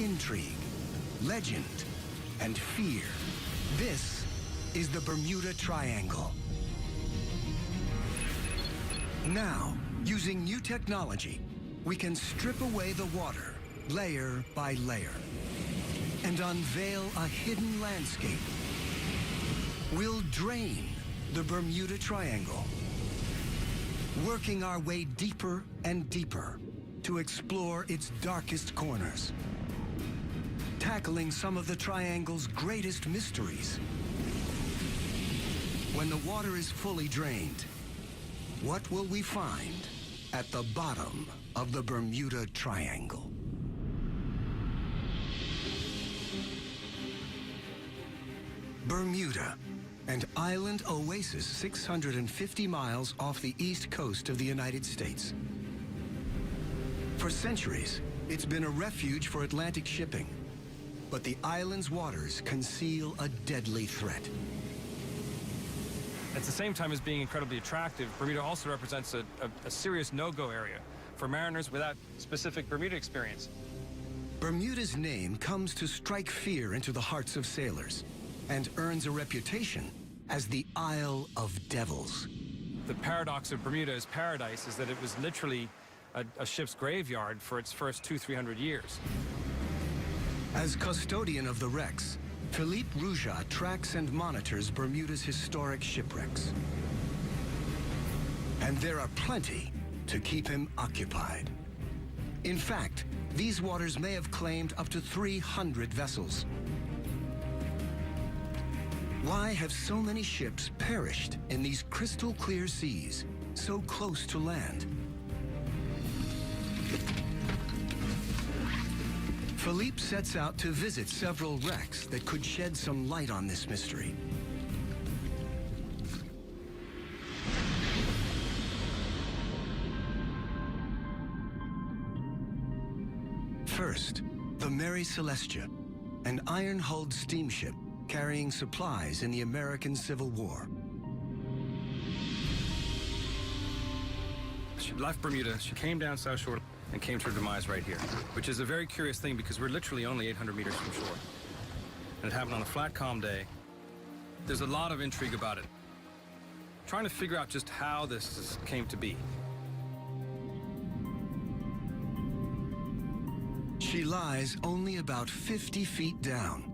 intrigue, legend, and fear. This is the Bermuda Triangle. Now, using new technology, we can strip away the water, layer by layer, and unveil a hidden landscape. We'll drain the Bermuda Triangle, working our way deeper and deeper to explore its darkest corners, tackling some of the Triangle's greatest mysteries. When the water is fully drained, what will we find at the bottom of the Bermuda Triangle? Bermuda, an island oasis 650 miles off the east coast of the United States. For centuries, it's been a refuge for Atlantic shipping, but the island's waters conceal a deadly threat. At the same time as being incredibly attractive, Bermuda also represents a serious no-go area for mariners without specific Bermuda experience. Bermuda's name comes to strike fear into the hearts of sailors and earns a reputation as the Isle of Devils. The paradox of Bermuda's paradise is that it was literally a ship's graveyard for its first 200-300 years. As custodian of the wrecks, Philippe Rouja tracks and monitors Bermuda's historic shipwrecks. And there are plenty to keep him occupied. In fact, these waters may have claimed up to 300 vessels. Why have so many ships perished in these crystal-clear seas, so close to land? Philippe sets out to visit several wrecks that could shed some light on this mystery. First, the Mary Celestia, an iron-hulled steamship carrying supplies in the American Civil War. She left Bermuda, she came down South Shore and came to her demise right here, which is a very curious thing because we're literally only 800 meters from shore. And it happened on a flat, calm day. There's a lot of intrigue about it. Trying to figure out just how this came to be. She lies only about 50 feet down.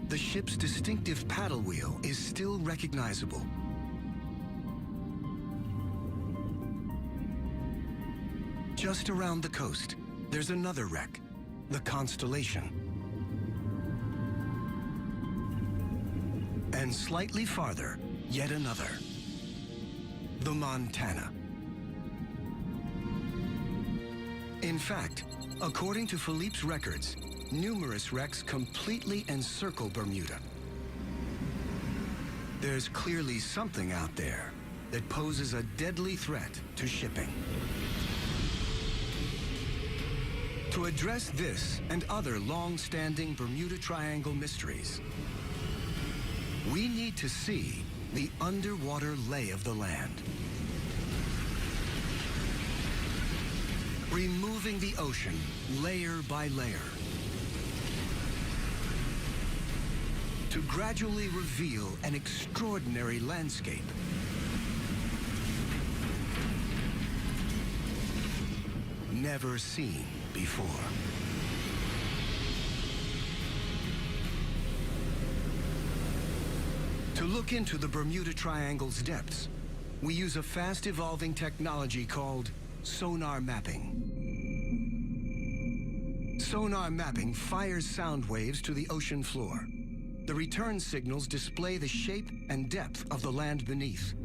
The ship's distinctive paddle wheel is still recognizable. Just around the coast, there's another wreck, the Constellation. And slightly farther, yet another, the Montana. In fact, according to Philippe's records, numerous wrecks completely encircle Bermuda. There's clearly something out there that poses a deadly threat to shipping. To address this and other long-standing Bermuda Triangle mysteries, we need to see the underwater lay of the land. Removing the ocean layer by layer to gradually reveal an extraordinary landscape. Never seen before. To look into the Bermuda Triangle's depths, we use a fast-evolving technology called sonar mapping. Sonar mapping fires sound waves to the ocean floor. The return signals display the shape and depth of the land beneath.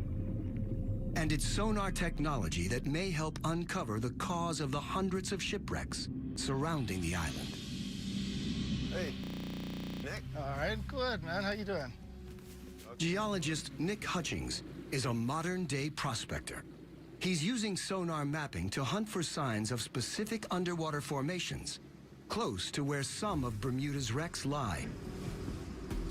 And it's sonar technology that may help uncover the cause of the hundreds of shipwrecks surrounding the island. Hey, Nick. All right, good, man. How you doing? Geologist Nick Hutchings is a modern-day prospector. He's using sonar mapping to hunt for signs of specific underwater formations close to where some of Bermuda's wrecks lie.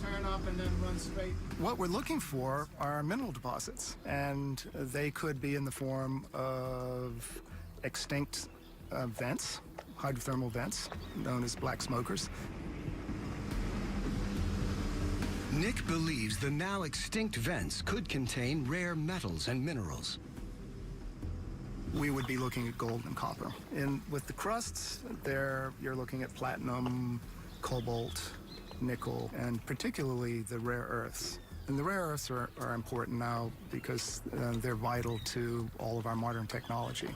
Turn up and then run straight. What we're looking for are mineral deposits, and they could be in the form of extinct vents hydrothermal vents, known as black smokers. Nick believes the now extinct vents could contain rare metals and minerals. We would be looking at gold and copper. And with the crusts, there you're looking at platinum, cobalt, nickel, and particularly the rare earths. And the rare earths are important now because they're vital to all of our modern technology.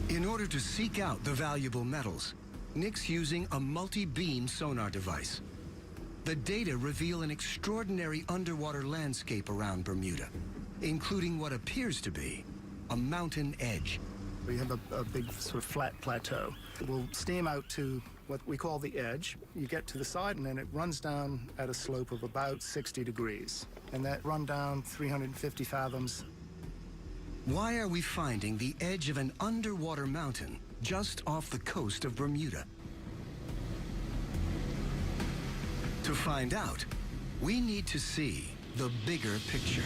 In order to seek out the valuable metals, Nick's using a multi-beam sonar device. The data reveal an extraordinary underwater landscape around Bermuda, including what appears to be a mountain edge. We have a big sort of flat plateau. We'll steam out to what we call the edge. You get to the side and then it runs down at a slope of about 60 degrees. And that run down 350 fathoms. Why are we finding the edge of an underwater mountain just off the coast of Bermuda? To find out, we need to see the bigger picture.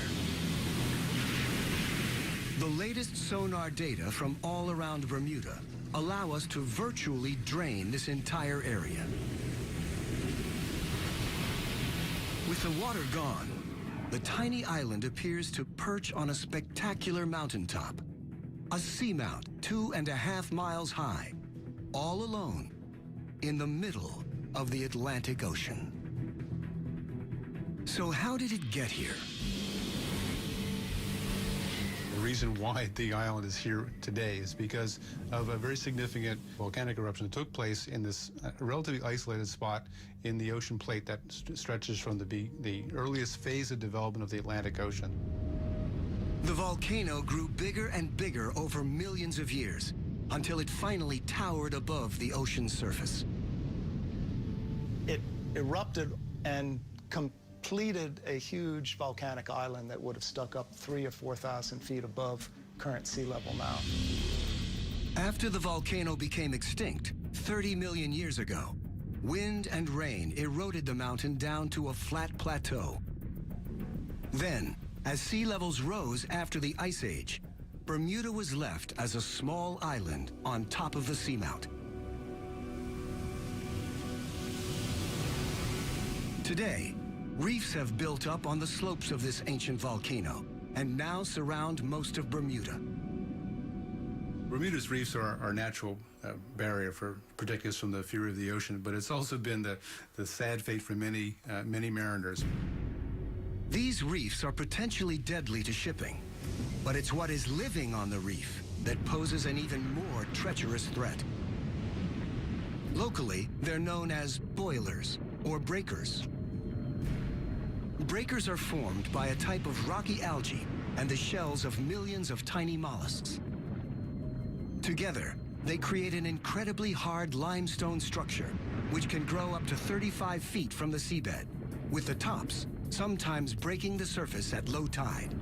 The latest sonar data from all around Bermuda allow us to virtually drain this entire area. With the water gone, the tiny island appears to perch on a spectacular mountaintop, a seamount 2.5 miles high, all alone in the middle of the Atlantic Ocean. So how did it get here? The reason why the island is here today is because of a very significant volcanic eruption that took place in this relatively isolated spot in the ocean plate that stretches from the earliest phase of development of the Atlantic Ocean. The volcano grew bigger and bigger over millions of years until it finally towered above the ocean's surface. It erupted and completed a huge volcanic island that would have stuck up 3,000 or 4,000 feet above current sea level now. After the volcano became extinct 30 million years ago, wind and rain eroded the mountain down to a flat plateau. Then, as sea levels rose after the Ice Age, Bermuda was left as a small island on top of the seamount. Today, reefs have built up on the slopes of this ancient volcano and now surround most of Bermuda. Bermuda's reefs are our natural barrier for protecting us from the fury of the ocean, but it's also been the sad fate for many mariners. These reefs are potentially deadly to shipping, but it's what is living on the reef that poses an even more treacherous threat. Locally, they're known as boilers or breakers. Breakers are formed by a type of rocky algae and the shells of millions of tiny mollusks. Together, they create an incredibly hard limestone structure, which can grow up to 35 feet from the seabed, with the tops sometimes breaking the surface at low tide.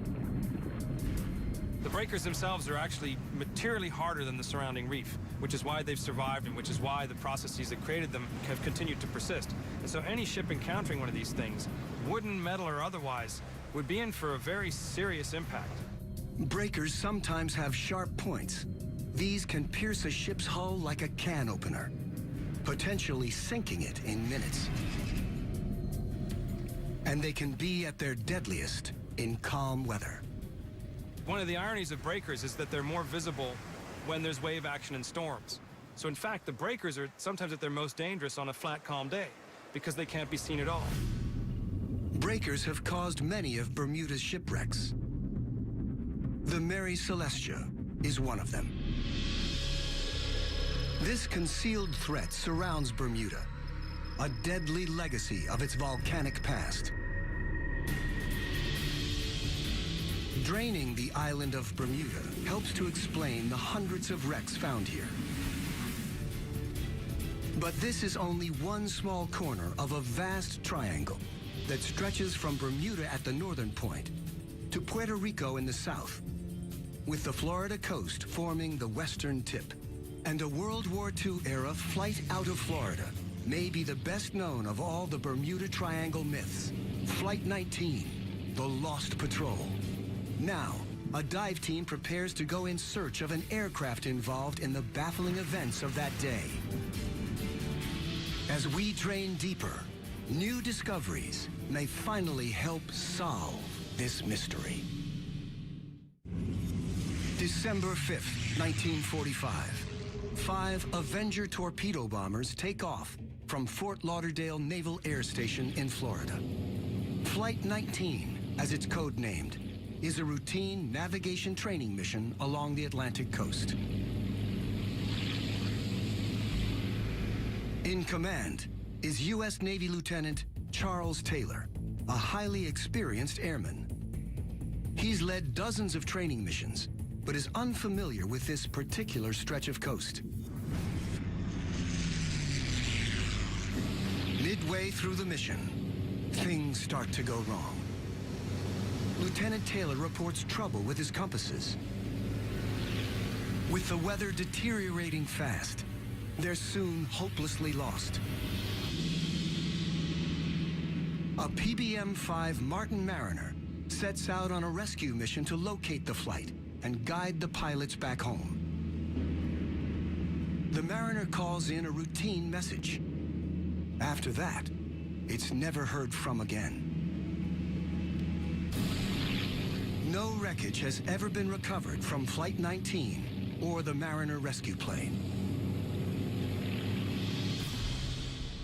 The breakers themselves are actually materially harder than the surrounding reef, which is why they've survived and which is why the processes that created them have continued to persist. And so any ship encountering one of these things, wooden, metal, or otherwise, would be in for a very serious impact. Breakers sometimes have sharp points. These can pierce a ship's hull like a can opener, potentially sinking it in minutes. And they can be at their deadliest in calm weather. One of the ironies of breakers is that they're more visible when there's wave action and storms. So in fact, the breakers are sometimes at their most dangerous on a flat, calm day because they can't be seen at all. Breakers have caused many of Bermuda's shipwrecks. The Mary Celestia is one of them. This concealed threat surrounds Bermuda, a deadly legacy of its volcanic past. Draining the island of Bermuda helps to explain the hundreds of wrecks found here. But this is only one small corner of a vast triangle that stretches from Bermuda at the northern point to Puerto Rico in the south, with the Florida coast forming the western tip. And a World War II-era flight out of Florida may be the best known of all the Bermuda Triangle myths. Flight 19, the Lost Patrol. Now, a dive team prepares to go in search of an aircraft involved in the baffling events of that day. As we drain deeper, new discoveries may finally help solve this mystery. December 5th, 1945. 5 Avenger torpedo bombers take off from Fort Lauderdale Naval Air Station in Florida. Flight 19, as it's codenamed, is a routine navigation training mission along the Atlantic coast. In command is U.S. Navy Lieutenant Charles Taylor, a highly experienced airman. He's led dozens of training missions, but is unfamiliar with this particular stretch of coast. Midway through the mission, things start to go wrong. Lieutenant Taylor reports trouble with his compasses. With the weather deteriorating fast, they're soon hopelessly lost. A PBM-5 Martin Mariner sets out on a rescue mission to locate the flight and guide the pilots back home. The Mariner calls in a routine message. After that, it's never heard from again. No wreckage has ever been recovered from Flight 19 or the Mariner rescue plane.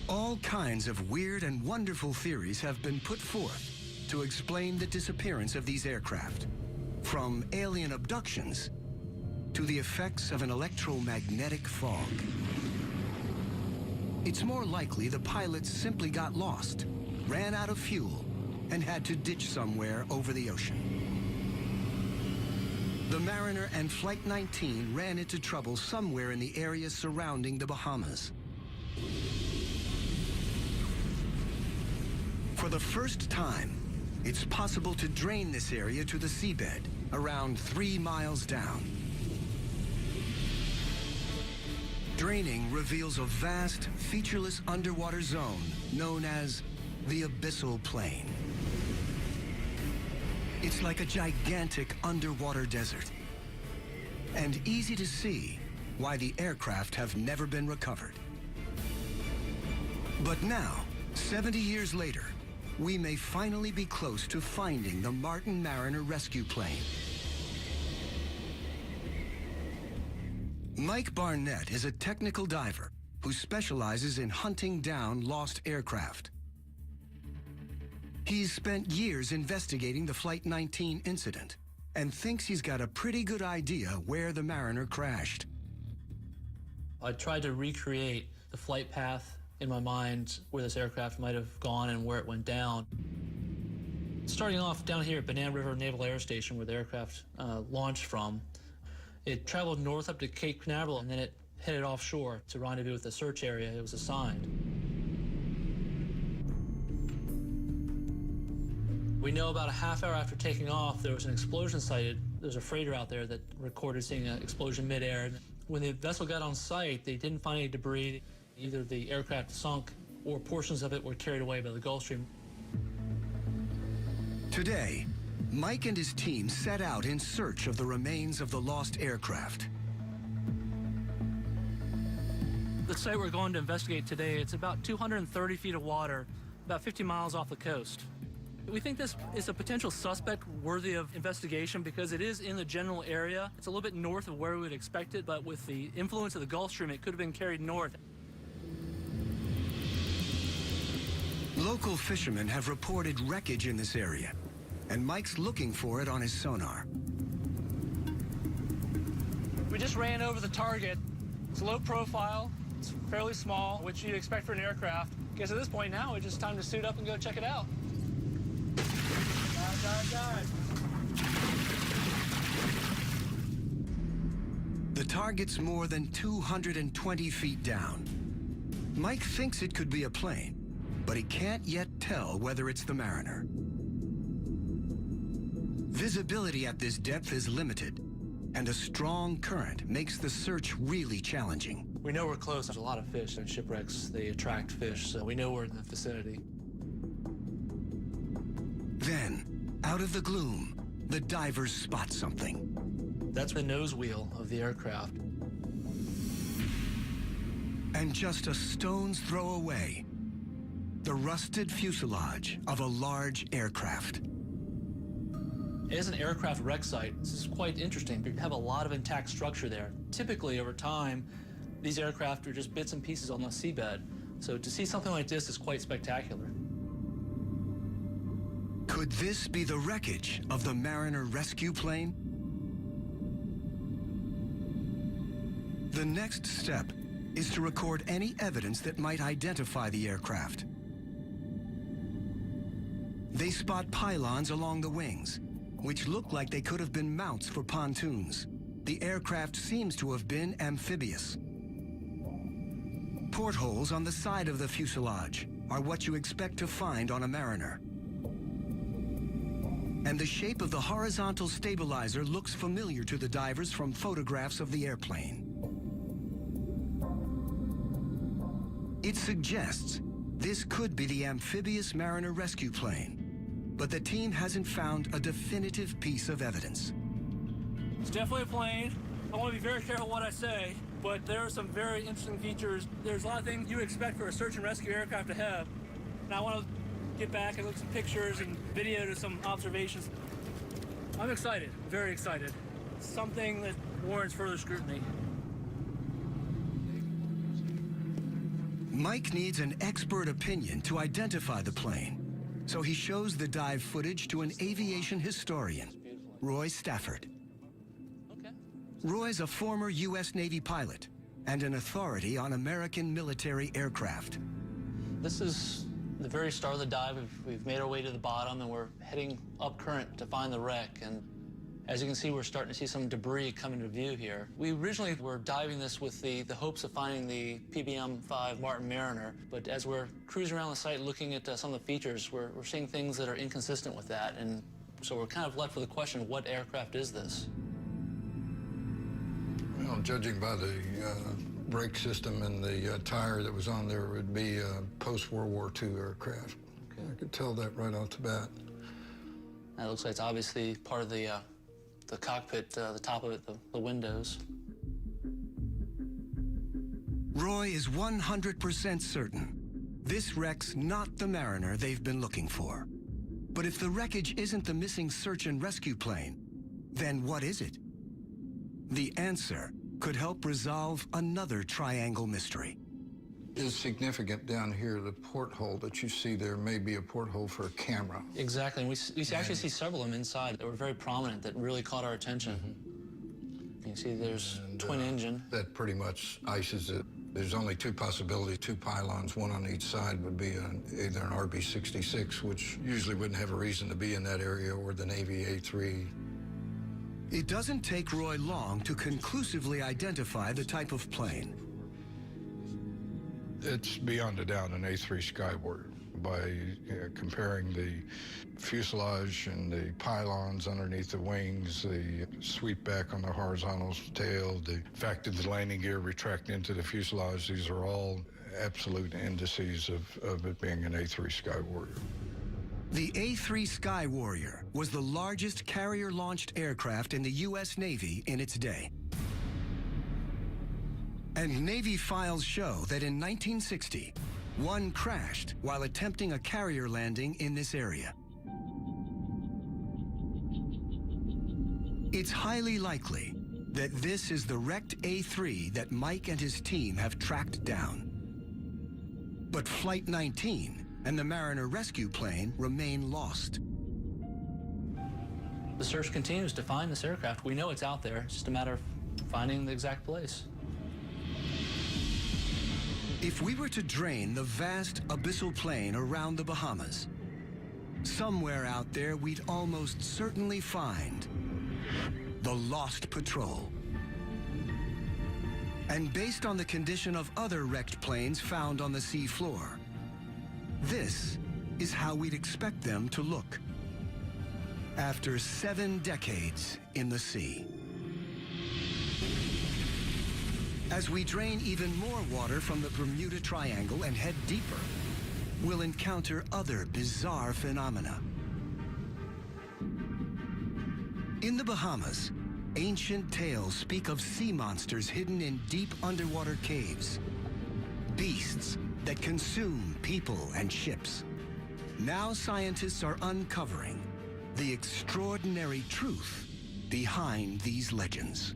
All kinds of weird and wonderful theories have been put forth to explain the disappearance of these aircraft, from alien abductions to the effects of an electromagnetic fog. It's more likely the pilots simply got lost, ran out of fuel, and had to ditch somewhere over the ocean. The Mariner and Flight 19 ran into trouble somewhere in the area surrounding the Bahamas. For the first time, it's possible to drain this area to the seabed, around 3 miles down. Draining reveals a vast, featureless underwater zone known as the Abyssal Plain. It's like a gigantic underwater desert, and easy to see why the aircraft have never been recovered. But now, 70 years later, we may finally be close to finding the Martin Mariner rescue plane. Mike Barnett is a technical diver who specializes in hunting down lost aircraft. He's spent years investigating the Flight 19 incident and thinks he's got a pretty good idea where the Mariner crashed. I tried to recreate the flight path in my mind where this aircraft might have gone and where it went down. Starting off down here at Banana River Naval Air Station where the aircraft launched from, it traveled north up to Cape Canaveral and then it headed offshore to rendezvous with the search area it was assigned. We know about a half hour after taking off, there was an explosion sighted. There's a freighter out there that recorded seeing an explosion midair. When the vessel got on site, they didn't find any debris. Either the aircraft sunk or portions of it were carried away by the Gulf Stream. Today, Mike and his team set out in search of the remains of the lost aircraft. The site we're going to investigate today, it's about 230 feet of water, about 50 miles off the coast. We think this is a potential suspect worthy of investigation because it is in the general area. It's a little bit north of where we would expect it, but with the influence of the Gulf Stream, it could have been carried north. Local fishermen have reported wreckage in this area, and Mike's looking for it on his sonar. We just ran over the target. It's low profile, it's fairly small, which you'd expect for an aircraft. I guess at this point now, it's just time to suit up and go check it out. Dive. The target's more than 220 feet down. Mike thinks it could be a plane, but he can't yet tell whether it's the Mariner. Visibility at this depth is limited, and a strong current makes the search really challenging. We know we're close. There's a lot of fish and shipwrecks. They attract fish, so we know we're in the vicinity. Then, out of the gloom, the divers spot something. That's the nose wheel of the aircraft. And just a stone's throw away, the rusted fuselage of a large aircraft. As an aircraft wreck site, this is quite interesting. You have a lot of intact structure there. Typically, over time, these aircraft are just bits and pieces on the seabed. So to see something like this is quite spectacular. Could this be the wreckage of the Mariner rescue plane? The next step is to record any evidence that might identify the aircraft. They spot pylons along the wings, which look like they could have been mounts for pontoons. The aircraft seems to have been amphibious. Portholes on the side of the fuselage are what you expect to find on a Mariner. And the shape of the horizontal stabilizer looks familiar to the divers from photographs of the airplane. It suggests this could be the amphibious Mariner rescue plane, but the team hasn't found a definitive piece of evidence. It's definitely a plane. I want to be very careful what I say, but there are some very interesting features. There's a lot of things you would expect for a search and rescue aircraft to have. And I want to get back and look at some pictures and video to some observations. I'm excited, very excited. Something that warrants further scrutiny. Mike needs an expert opinion to identify the plane, so he shows the dive footage to an aviation historian, Roy Stafford. Okay. Roy's a former U.S. Navy pilot and an authority on American military aircraft. This is the very start of the dive. We've made our way to the bottom, and we're heading up current to find the wreck. And as you can see, we're starting to see some debris come into view here. We originally were diving this with the hopes of finding the PBM-5 Martin Mariner, but as we're cruising around the site looking at some of the features, we're seeing things that are inconsistent with that, and so we're kind of left with the question, what aircraft is this? Well, judging by the brake system and the tire that was on there, it would be a post-World War II aircraft. Okay. I could tell that right off the bat. That looks like it's obviously part of the cockpit, the top of it, the windows. Roy is 100% certain this wreck's not the Mariner they've been looking for. But if the wreckage isn't the missing search and rescue plane, then what is it? The answer could help resolve another triangle mystery. Is significant down here, the porthole that you see there may be a porthole for a camera. Exactly, and we actually see several of them inside that were very prominent that really caught our attention. Mm-hmm. You see there's twin engine. That pretty much ices it. There's only two possibilities, two pylons, one on each side would be either an RB-66, which usually wouldn't have a reason to be in that area, or the Navy A3. It doesn't take Roy long to conclusively identify the type of plane. It's beyond a doubt an A3 Skyward by comparing the fuselage and the pylons underneath the wings, the sweep back on the horizontal tail, the fact that the landing gear retract into the fuselage. These are all absolute indices of it being an A3 Skyward. The A3 Sky Warrior was the largest carrier-launched aircraft in the U.S. Navy in its day. And Navy files show that in 1960, one crashed while attempting a carrier landing in this area. It's highly likely that this is the wrecked A3 that Mike and his team have tracked down. But Flight 19 and the Mariner rescue plane remain lost. The search continues to find this aircraft. We know it's out there. It's just a matter of finding the exact place. If we were to drain the vast abyssal plain around the Bahamas, somewhere out there we'd almost certainly find the Lost Patrol. And based on the condition of other wrecked planes found on the sea floor, this is how we'd expect them to look after 7 decades in the sea. As we drain even more water from the Bermuda Triangle and head deeper, we'll encounter other bizarre phenomena. In the Bahamas, ancient tales speak of sea monsters hidden in deep underwater caves. Beasts that consume people and ships. Now scientists are uncovering the extraordinary truth behind these legends.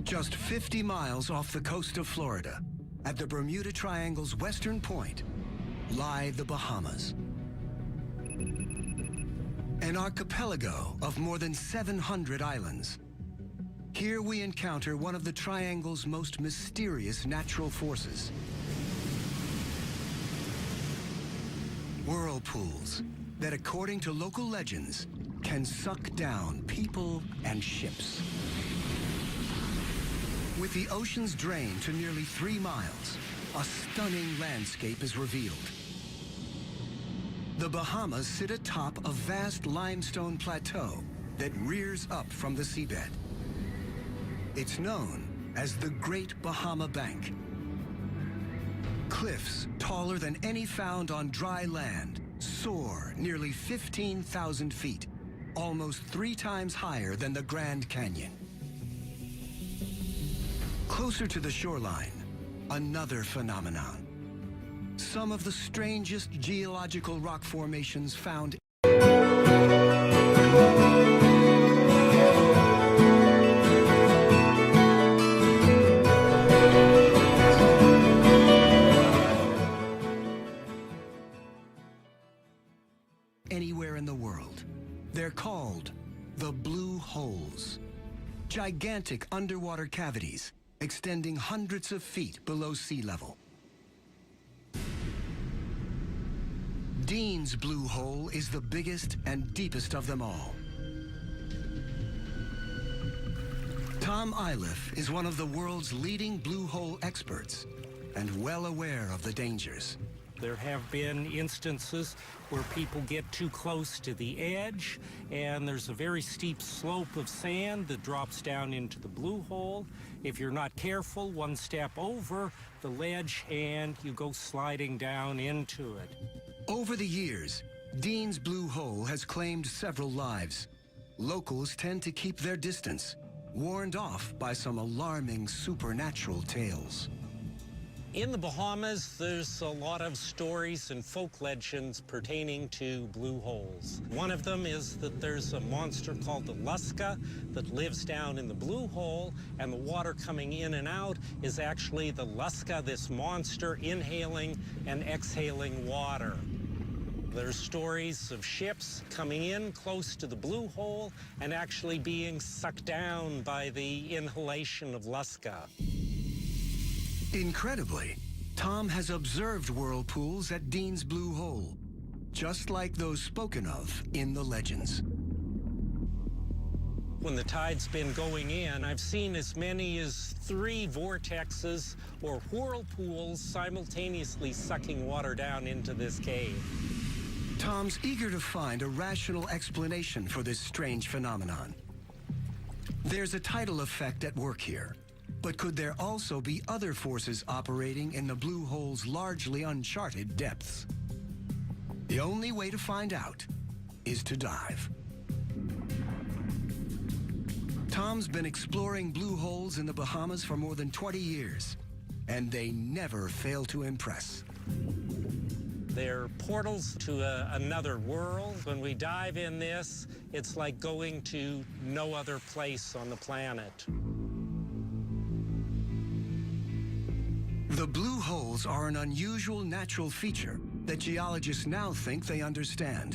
Just 50 miles off the coast of Florida, at the Bermuda Triangle's western point, lie the Bahamas. An archipelago of more than 700 islands. Here we encounter one of the Triangle's most mysterious natural forces. Whirlpools that, according to local legends, can suck down people and ships. With the ocean's drain to nearly 3 miles, a stunning landscape is revealed. The Bahamas sit atop a vast limestone plateau that rears up from the seabed. It's known as the Great Bahama Bank. Cliffs taller than any found on dry land soar nearly 15,000 feet, almost 3 times higher than the Grand Canyon. Closer to the shoreline, another phenomenon. Some of the strangest geological rock formations found anywhere in the world. They're called the blue holes. Gigantic underwater cavities extending hundreds of feet below sea level. Dean's blue hole is the biggest and deepest of them all. Tom Iliff is one of the world's leading blue hole experts and well aware of the dangers. There have been instances where people get too close to the edge, and there's a very steep slope of sand that drops down into the blue hole. If you're not careful, one step over the ledge and you go sliding down into it. Over the years, Dean's blue hole has claimed several lives. Locals tend to keep their distance, warned off by some alarming supernatural tales. In the Bahamas, there's a lot of stories and folk legends pertaining to blue holes. One of them is that there's a monster called the Lusca that lives down in the blue hole, and the water coming in and out is actually the Lusca, this monster, inhaling and exhaling water. There's stories of ships coming in close to the blue hole and actually being sucked down by the inhalation of Lusca. Incredibly, Tom has observed whirlpools at Dean's blue hole, just like those spoken of in the legends. When the tide's been going in, I've seen as many as 3 vortexes or whirlpools simultaneously sucking water down into this cave. Tom's eager to find a rational explanation for this strange phenomenon. There's a tidal effect at work here. But could there also be other forces operating in the blue hole's largely uncharted depths? The only way to find out is to dive. Tom's been exploring blue holes in the Bahamas for more than 20 years, and they never fail to impress. They're portals to another world. When we dive in this, it's like going to no other place on the planet. The blue holes are an unusual natural feature that geologists now think they understand.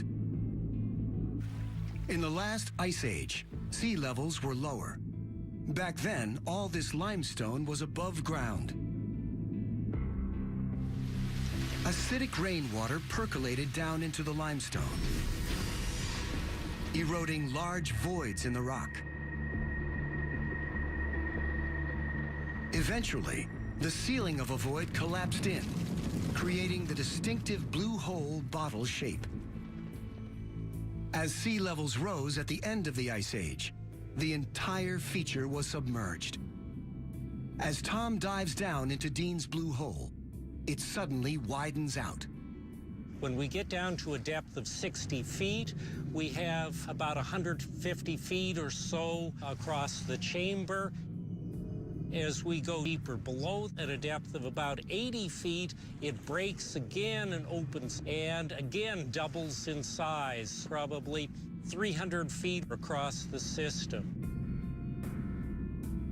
In the last ice age, sea levels were lower. Back then, all this limestone was above ground. Acidic rainwater percolated down into the limestone, eroding large voids in the rock. Eventually, the ceiling of a void collapsed in, creating the distinctive blue hole bottle shape. As sea levels rose at the end of the Ice Age, the entire feature was submerged. As Tom dives down into Dean's blue hole, it suddenly widens out. When we get down to a depth of 60 feet, we have about 150 feet or so across the chamber. As we go deeper below, at a depth of about 80 feet, it breaks again and opens, and again doubles in size, probably 300 feet across the system.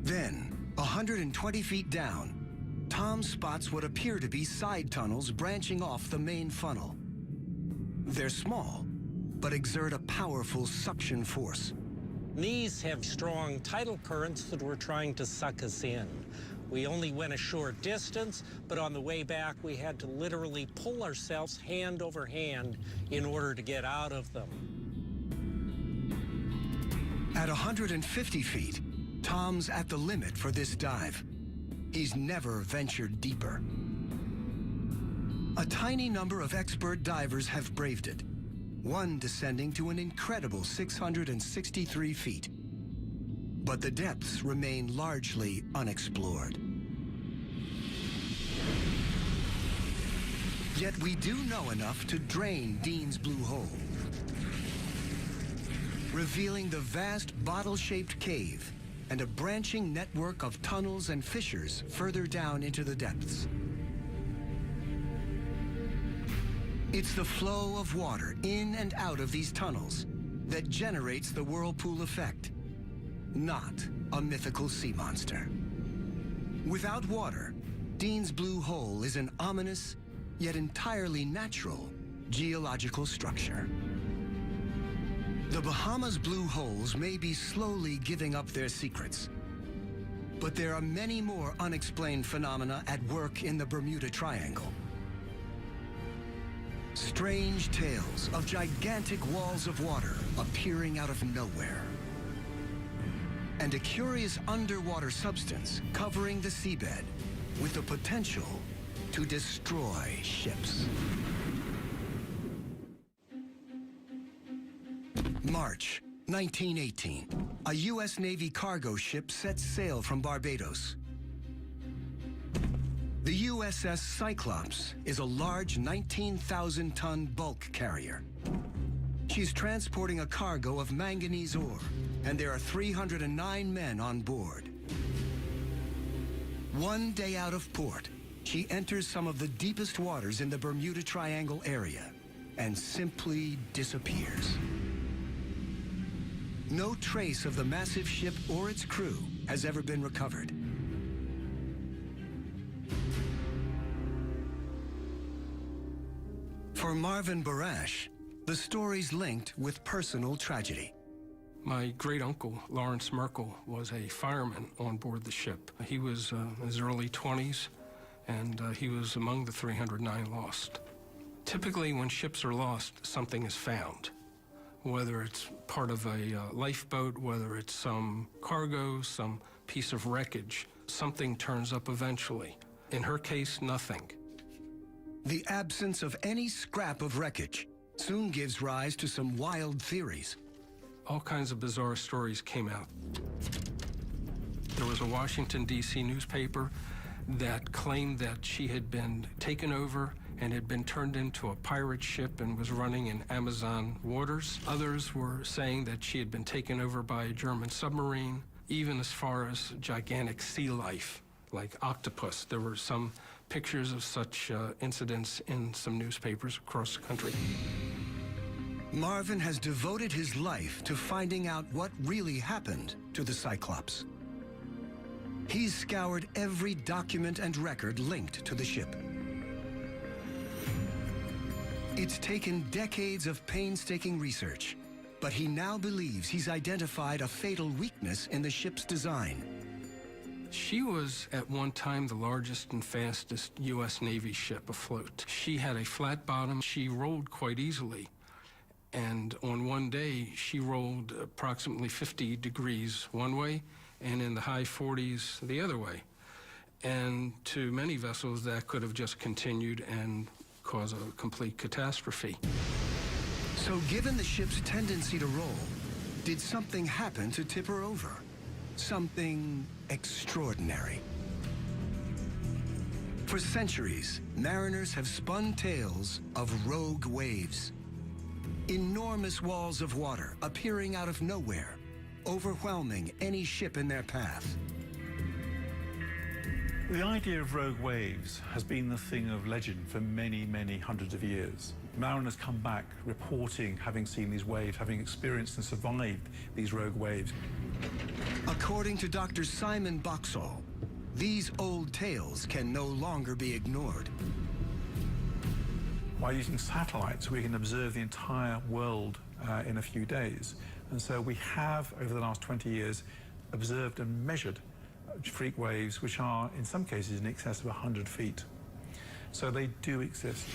Then, 120 feet down, Tom spots what appear to be side tunnels branching off the main funnel. They're small, but exert a powerful suction force. These have strong tidal currents that were trying to suck us in. We only went a short distance, but on the way back, we had to literally pull ourselves hand over hand in order to get out of them. At 150 feet, Tom's at the limit for this dive. He's never ventured deeper. A tiny number of expert divers have braved it, one descending to an incredible 663 feet. But the depths remain largely unexplored. Yet we do know enough to drain Dean's Blue Hole, revealing the vast bottle-shaped cave and a branching network of tunnels and fissures further down into the depths. It's the flow of water in and out of these tunnels that generates the whirlpool effect, not a mythical sea monster. Without water, Dean's Blue Hole is an ominous, yet entirely natural, geological structure. The Bahamas' blue holes may be slowly giving up their secrets, but there are many more unexplained phenomena at work in the Bermuda Triangle. Strange tales of gigantic walls of water appearing out of nowhere, and a curious underwater substance covering the seabed with the potential to destroy ships. March 1918, a U.S. Navy cargo ship sets sail from Barbados. The USS Cyclops is a large 19,000-ton bulk carrier. She's transporting a cargo of manganese ore, and there are 309 men on board. One day out of port, she enters some of the deepest waters in the Bermuda Triangle area and simply disappears. No trace of the massive ship or its crew has ever been recovered. For Marvin Barash, the story's linked with personal tragedy. My great-uncle, Lawrence Merkel, was a fireman on board the ship. He was in his early 20s, and he was among the 309 lost. Typically, when ships are lost, something is found. Whether it's part of a lifeboat, whether it's some cargo, some piece of wreckage, something turns up eventually. In her case, nothing. The absence of any scrap of wreckage soon gives rise to some wild theories. All kinds of bizarre stories came out. There was a Washington, D.C. newspaper that claimed that she had been taken over and had been turned into a pirate ship and was running in Amazon waters. Others were saying that she had been taken over by a German submarine, even as far as gigantic sea life, like octopus. There were some pictures of such incidents in some newspapers across the country. Marvin has devoted his life to finding out what really happened to the Cyclops. He's scoured every document and record linked to the ship. It's taken decades of painstaking research, but he now believes he's identified a fatal weakness in the ship's design. She was, at one time, the largest and fastest U.S. Navy ship afloat. She had a flat bottom. She rolled quite easily. And on one day, she rolled approximately 50 degrees one way and in the high 40s the other way. And to many vessels, that could have just continued and cause a complete catastrophe. So given the ship's tendency to roll, did something happen to tip her over? Something extraordinary. For centuries, mariners have spun tales of rogue waves. Enormous walls of water appearing out of nowhere, overwhelming any ship in their path. The idea of rogue waves has been the thing of legend for many, many hundreds of years. Mariners come back reporting having seen these waves, having experienced and survived these rogue waves. According to Dr. Simon Boxall, these old tales can no longer be ignored. By using satellites, we can observe the entire world in a few days. And so we have, over the last 20 years, observed and measured freak waves, which are, in some cases, in excess of 100 feet. So they do exist.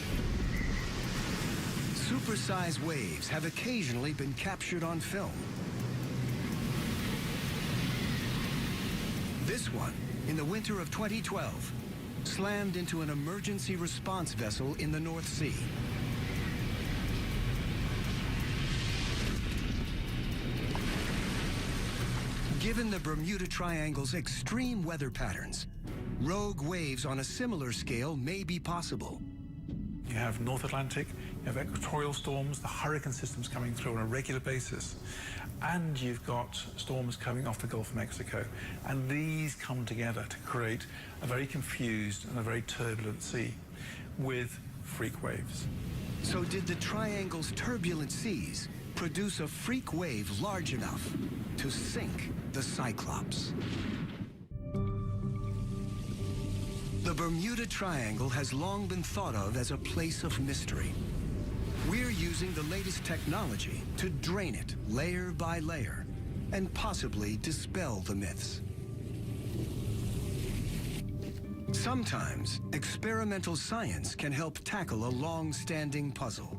Supersized waves have occasionally been captured on film. This one, in the winter of 2012, slammed into an emergency response vessel in the North Sea. Given the Bermuda Triangle's extreme weather patterns, rogue waves on a similar scale may be possible. You have North Atlantic, you have equatorial storms, the hurricane system's coming through on a regular basis, and you've got storms coming off the Gulf of Mexico. And these come together to create a very confused and a very turbulent sea with freak waves. So did the Triangle's turbulent seas produce a freak wave large enough to sink the Cyclops? The Bermuda Triangle has long been thought of as a place of mystery. We're using the latest technology to drain it layer by layer and possibly dispel the myths. Sometimes experimental science can help tackle a long-standing puzzle.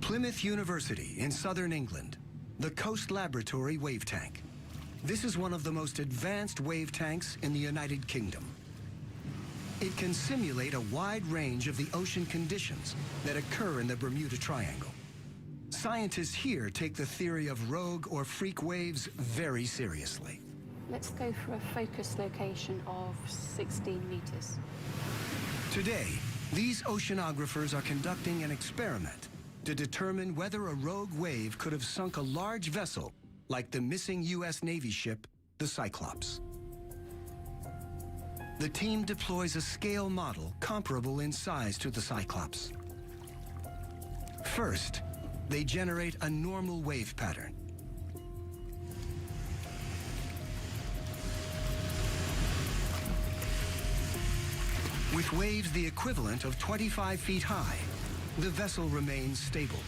Plymouth University in southern England, the Coast Laboratory Wave Tank. This is one of the most advanced wave tanks in the United Kingdom. It can simulate a wide range of the ocean conditions that occur in the Bermuda Triangle. Scientists here take the theory of rogue or freak waves very seriously. Let's go for a focus location of 16 meters. Today, these oceanographers are conducting an experiment to determine whether a rogue wave could have sunk a large vessel like the missing U.S. Navy ship, the Cyclops. The team deploys a scale model comparable in size to the Cyclops. First, they generate a normal wave pattern. With waves the equivalent of 25 feet high, the vessel remains stable.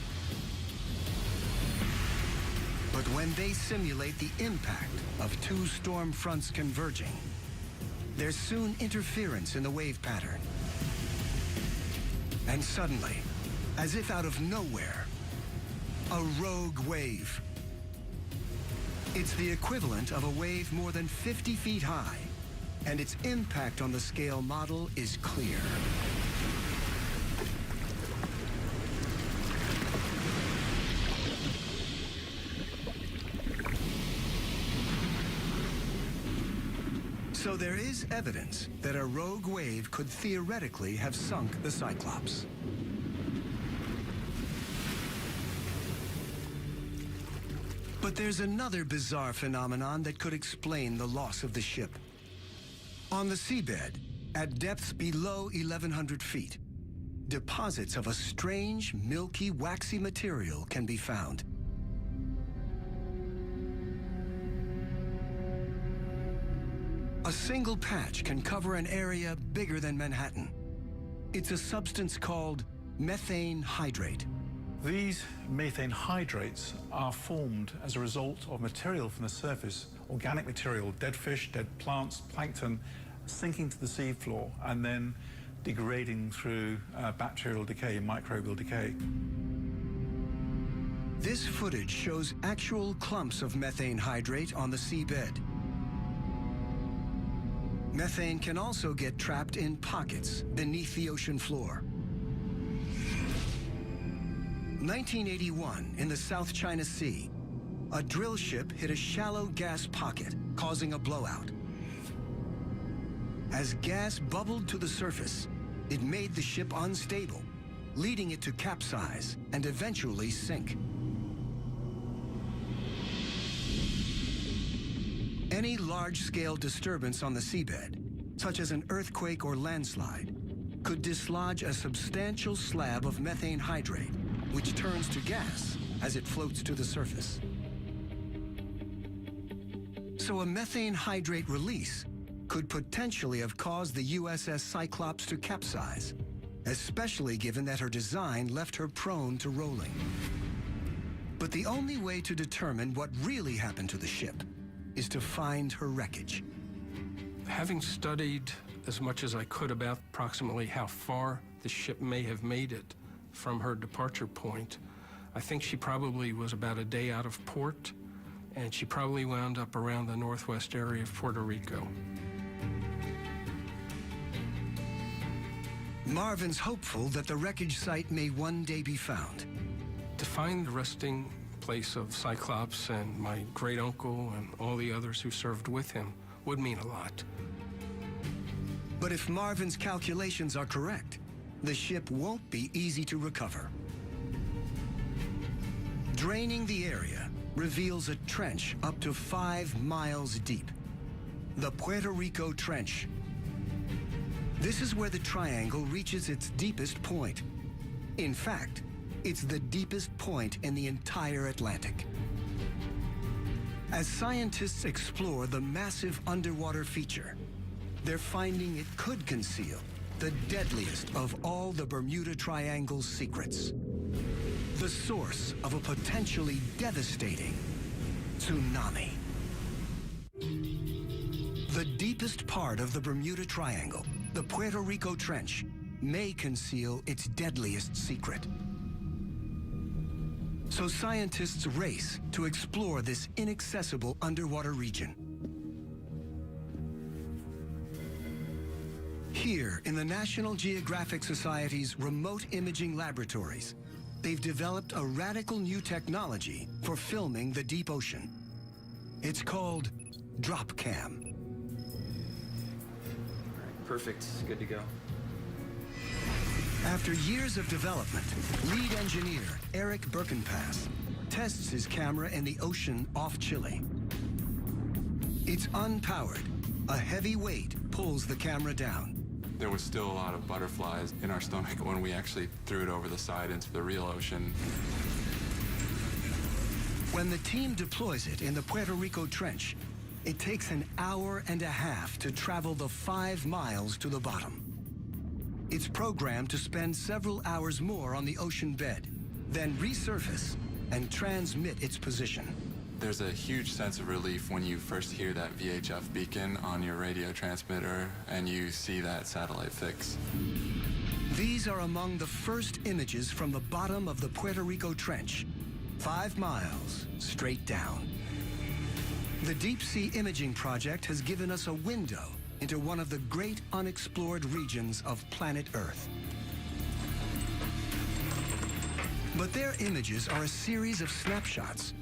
But when they simulate the impact of two storm fronts converging, there's soon interference in the wave pattern. And suddenly, as if out of nowhere, a rogue wave. It's the equivalent of a wave more than 50 feet high, and its impact on the scale model is clear. So there is evidence that a rogue wave could theoretically have sunk the Cyclops. But there's another bizarre phenomenon that could explain the loss of the ship. On the seabed, at depths below 1,100 feet, deposits of a strange, milky, waxy material can be found. A single patch can cover an area bigger than Manhattan. It's a substance called methane hydrate. These methane hydrates are formed as a result of material from the surface, organic material, dead fish, dead plants, plankton, sinking to the seafloor and then degrading through bacterial decay, microbial decay. This footage shows actual clumps of methane hydrate on the seabed. Methane can also get trapped in pockets beneath the ocean floor. 1981, in the South China Sea, a drill ship hit a shallow gas pocket, causing a blowout. As gas bubbled to the surface, it made the ship unstable, leading it to capsize and eventually sink. Any large-scale disturbance on the seabed, such as an earthquake or landslide, could dislodge a substantial slab of methane hydrate, which turns to gas as it floats to the surface. So a methane hydrate release could potentially have caused the USS Cyclops to capsize, especially given that her design left her prone to rolling. But the only way to determine what really happened to the ship is to find her wreckage. Having studied as much as I could about approximately how far the ship may have made it from her departure point, I think she probably was about a day out of port, and she probably wound up around the northwest area of Puerto Rico. Marvin's hopeful that the wreckage site may one day be found. To find the resting place of Cyclops and my great uncle and all the others who served with him would mean a lot. But if Marvin's calculations are correct, the ship won't be easy to recover. Draining the area reveals a trench up to 5 miles deep. The Puerto Rico Trench. This is where the triangle reaches its deepest point. In fact, it's the deepest point in the entire Atlantic. As scientists explore the massive underwater feature, they're finding it could conceal the deadliest of all the Bermuda Triangle's secrets. The source of a potentially devastating tsunami. The deepest part of the Bermuda Triangle, the Puerto Rico Trench, may conceal its deadliest secret. So scientists race to explore this inaccessible underwater region. Here, in the National Geographic Society's remote imaging laboratories, they've developed a radical new technology for filming the deep ocean. It's called drop cam. Perfect. Good to go. After years of development, lead engineer Eric Birkenpass tests his camera in the ocean off Chile. It's unpowered. A heavy weight pulls the camera down. There was still a lot of butterflies in our stomach when we actually threw it over the side into the real ocean. When the team deploys it in the Puerto Rico Trench, it takes an hour and a half to travel the 5 miles to the bottom. It's programmed to spend several hours more on the ocean bed, then resurface and transmit its position. There's a huge sense of relief when you first hear that VHF beacon on your radio transmitter and you see that satellite fix. These are among the first images from the bottom of the Puerto Rico Trench, 5 miles straight down. The Deep Sea Imaging Project has given us a window into one of the great unexplored regions of planet Earth. But their images are a series of snapshots,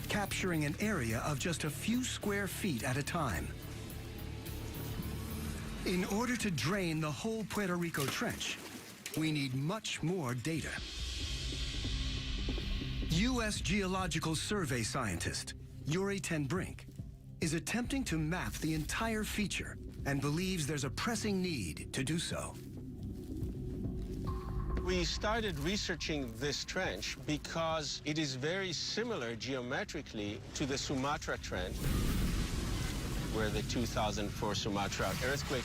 capturing an area of just a few square feet at a time. In order to drain the whole Puerto Rico Trench, we need much more data. U.S. Geological Survey scientist Yuri ten Brink is attempting to map the entire feature and believes there's a pressing need to do so. We started researching this trench because it is very similar geometrically to the Sumatra Trench, where the 2004 Sumatra earthquake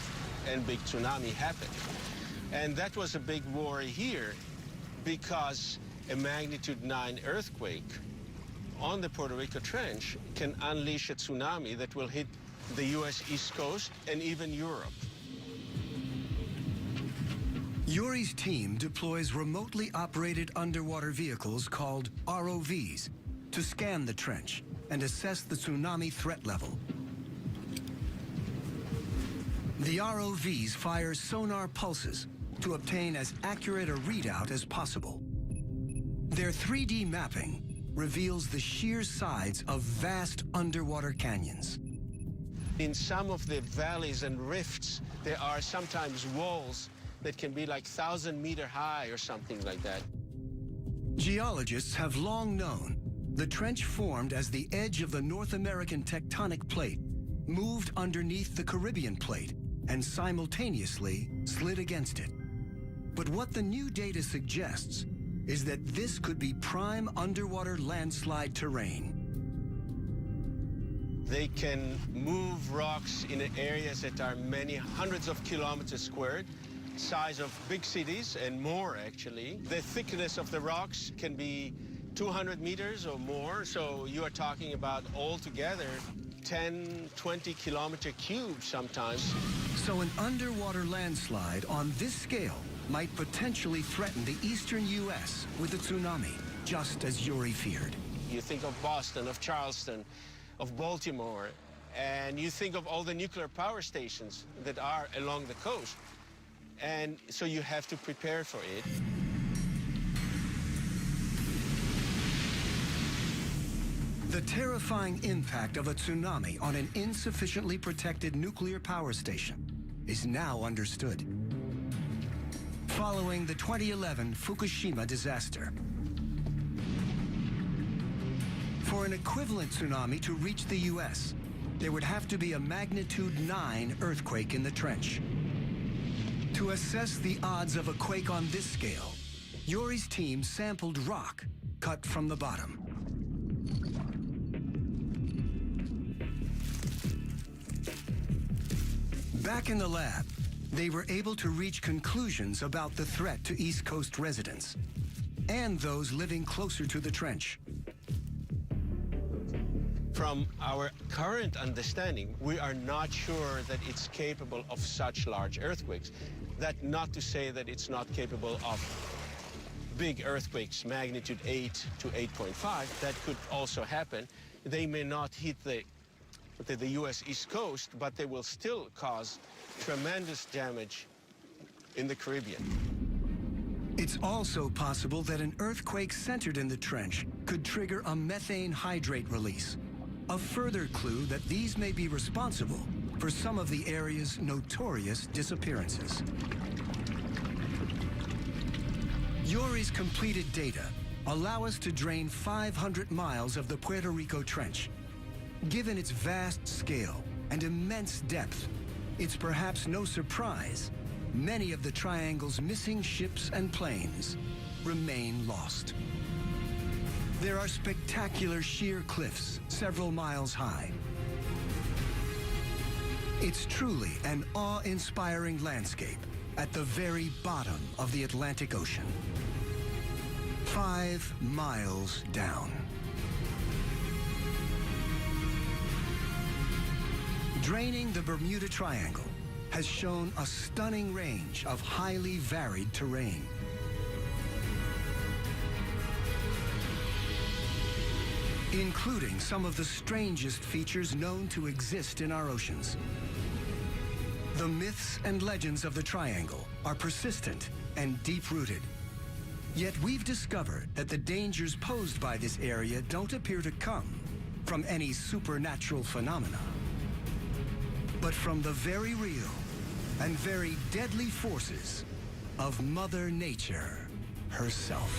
and big tsunami happened. And that was a big worry here because a magnitude 9 earthquake on the Puerto Rico Trench can unleash a tsunami that will hit the U.S. East Coast and even Europe. Yuri's team deploys remotely operated underwater vehicles called ROVs to scan the trench and assess the tsunami threat level. The ROVs fire sonar pulses to obtain as accurate a readout as possible. Their 3D mapping reveals the sheer sides of vast underwater canyons. In some of the valleys and rifts, there are sometimes walls that can be like 1,000-meter high or something like that. Geologists have long known the trench formed as the edge of the North American tectonic plate moved underneath the Caribbean plate and simultaneously slid against it. But what the new data suggests is that this could be prime underwater landslide terrain. They can move rocks in areas that are many hundreds of kilometers squared, size of big cities and more, actually. The thickness of the rocks can be 200 meters or more, so you are talking about altogether 10, 20 kilometer cubes sometimes. So an underwater landslide on this scale might potentially threaten the eastern U.S. with a tsunami, just as Yuri feared. You think of Boston, of Charleston, of Baltimore, and you think of all the nuclear power stations that are along the coast. And so you have to prepare for it. The terrifying impact of a tsunami on an insufficiently protected nuclear power station is now understood. Following the 2011 Fukushima disaster, for an equivalent tsunami to reach the U.S., there would have to be a magnitude 9 earthquake in the trench. To assess the odds of a quake on this scale, Yuri's team sampled rock cut from the bottom. Back in the lab, they were able to reach conclusions about the threat to East Coast residents and those living closer to the trench. From our current understanding, we are not sure that it's capable of such large earthquakes. That not to say that it's not capable of big earthquakes, magnitude 8 to 8.5. That could also happen. They may not hit the U.S. East Coast, but they will still cause tremendous damage in the Caribbean. It's also possible that an earthquake centered in the trench could trigger a methane hydrate release, a further clue that these may be responsible for some of the area's notorious disappearances. Yuri's completed data allow us to drain 500 miles of the Puerto Rico Trench. Given its vast scale and immense depth, it's perhaps no surprise many of the triangle's missing ships and planes remain lost. There are spectacular sheer cliffs several miles high. It's truly an awe-inspiring landscape at the very bottom of the Atlantic Ocean. 5 miles down. Draining the Bermuda Triangle has shown a stunning range of highly varied terrain. Including some of the strangest features known to exist in our oceans. The myths and legends of the Triangle are persistent and deep-rooted. Yet we've discovered that the dangers posed by this area don't appear to come from any supernatural phenomena, but from the very real and very deadly forces of Mother Nature herself.